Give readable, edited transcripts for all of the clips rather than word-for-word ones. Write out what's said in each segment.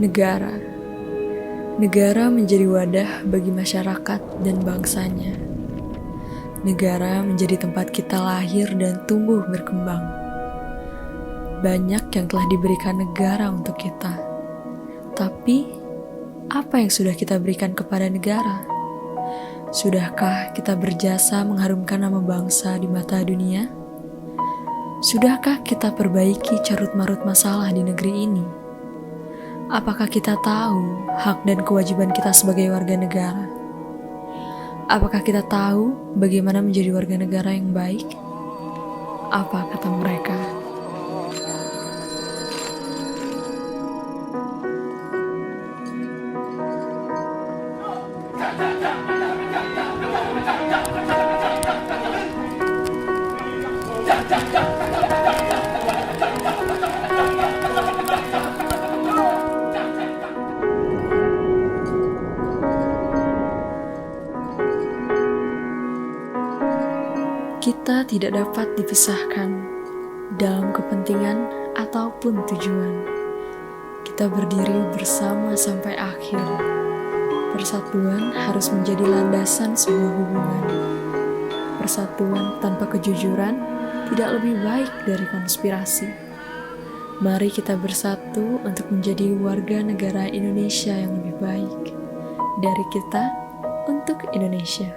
Negara. Negara menjadi wadah bagi masyarakat dan bangsanya. Negara menjadi tempat kita lahir dan tumbuh berkembang. Banyak yang telah diberikan negara untuk kita. Tapi, apa yang sudah kita berikan kepada negara? Sudahkah kita berjasa mengharumkan nama bangsa di mata dunia? Sudahkah kita perbaiki carut-marut masalah di negeri ini? Apakah kita tahu hak dan kewajiban kita sebagai warga negara? Apakah kita tahu bagaimana menjadi warga negara yang baik? Apa kata mereka? Kita tidak dapat dipisahkan dalam kepentingan ataupun tujuan. Kita berdiri bersama sampai akhir. Persatuan harus menjadi landasan sebuah hubungan. Persatuan tanpa kejujuran tidak lebih baik dari konspirasi. Mari kita bersatu untuk menjadi warga negara Indonesia yang lebih baik. Dari kita untuk Indonesia.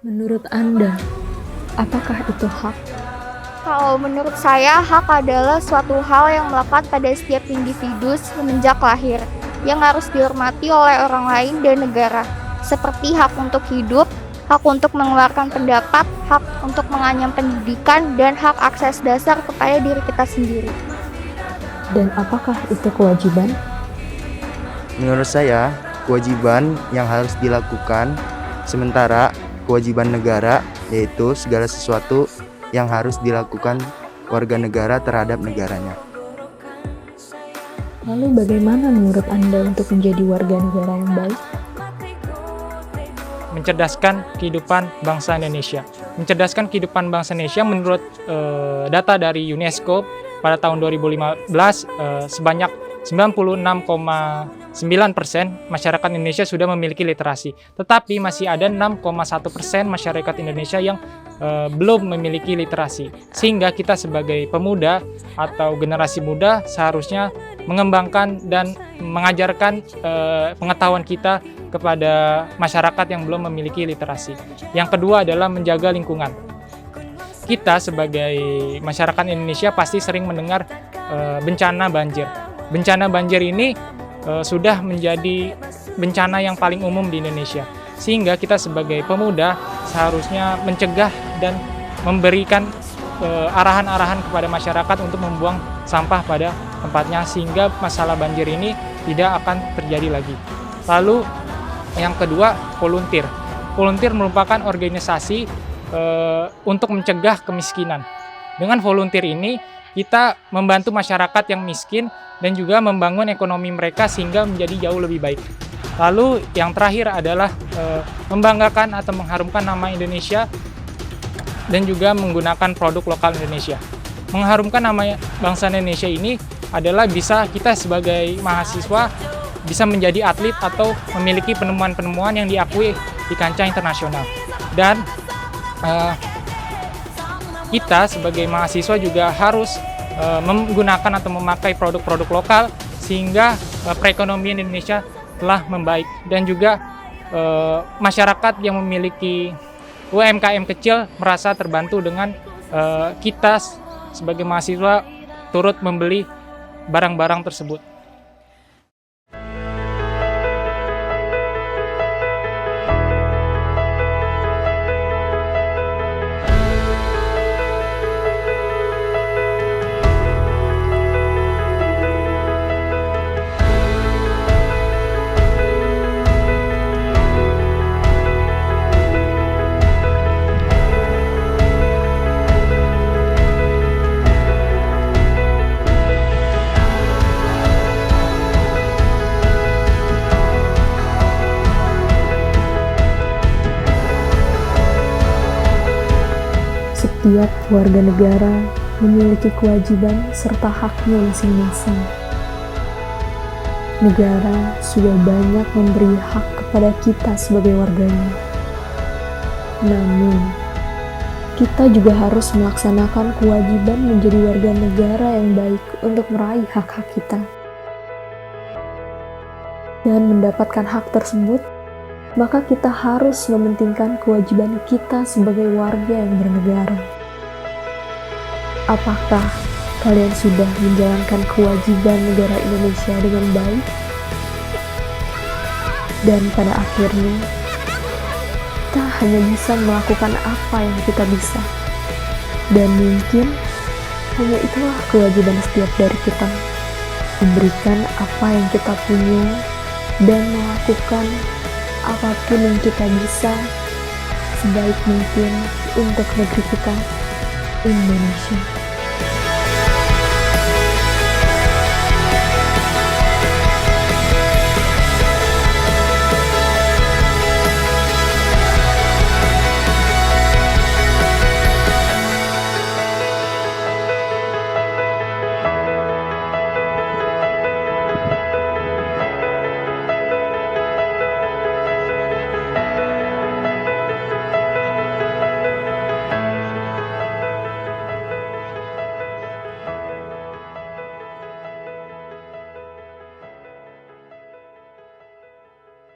Menurut Anda, apakah itu hak? Kalau menurut saya, hak adalah suatu hal yang melekat pada setiap individu semenjak lahir, yang harus dihormati oleh orang lain dan negara, seperti hak untuk hidup, hak untuk mengeluarkan pendapat, hak untuk menganyam pendidikan, dan hak akses dasar kepada diri kita sendiri. Dan apakah itu kewajiban? Menurut saya, kewajiban yang harus dilakukan, sementara kewajiban negara yaitu segala sesuatu yang harus dilakukan warga negara terhadap negaranya. Lalu bagaimana menurut Anda untuk menjadi warga negara yang baik? Mencerdaskan kehidupan bangsa Indonesia. Mencerdaskan kehidupan bangsa Indonesia menurut data dari UNESCO pada tahun 2015 sebanyak 96,9% masyarakat Indonesia sudah memiliki literasi. Tetapi masih ada 6,1% masyarakat Indonesia yang belum memiliki literasi. Sehingga kita sebagai pemuda atau generasi muda seharusnya mengembangkan dan mengajarkan pengetahuan kita kepada masyarakat yang belum memiliki literasi. Yang kedua adalah menjaga lingkungan. Kita sebagai masyarakat Indonesia pasti sering mendengar bencana banjir. Bencana banjir ini sudah menjadi bencana yang paling umum di Indonesia. Sehingga kita sebagai pemuda seharusnya mencegah dan memberikan arahan-arahan kepada masyarakat untuk membuang sampah pada tempatnya sehingga masalah banjir ini tidak akan terjadi lagi. Lalu yang kedua, volunteer. Volunteer merupakan organisasi untuk mencegah kemiskinan. Dengan volunteer ini kita membantu masyarakat yang miskin dan juga membangun ekonomi mereka sehingga menjadi jauh lebih baik. Lalu yang terakhir adalah membanggakan atau mengharumkan nama Indonesia dan juga menggunakan produk lokal Indonesia. Mengharumkan nama bangsa Indonesia ini adalah bisa kita sebagai mahasiswa bisa menjadi atlet atau memiliki penemuan-penemuan yang diakui di kancah internasional. Dan kita sebagai mahasiswa juga harus menggunakan atau memakai produk-produk lokal sehingga perekonomian Indonesia telah membaik dan juga masyarakat yang memiliki UMKM kecil merasa terbantu dengan kita sebagai mahasiswa turut membeli barang-barang tersebut. Setiap warga negara memiliki kewajiban serta haknya masing-masing. Negara sudah banyak memberi hak kepada kita sebagai warganya. Namun, kita juga harus melaksanakan kewajiban menjadi warga negara yang baik untuk meraih hak-hak kita. Dan mendapatkan hak tersebut, maka kita harus mementingkan kewajiban kita sebagai warga yang bernegara. Apakah kalian sudah menjalankan kewajiban negara Indonesia dengan baik? Dan pada akhirnya, kita hanya bisa melakukan apa yang kita bisa. Dan mungkin hanya itulah kewajiban setiap dari kita. Memberikan apa yang kita punya dan melakukan apapun yang kita bisa sebaik mungkin untuk negeri kita, Indonesia.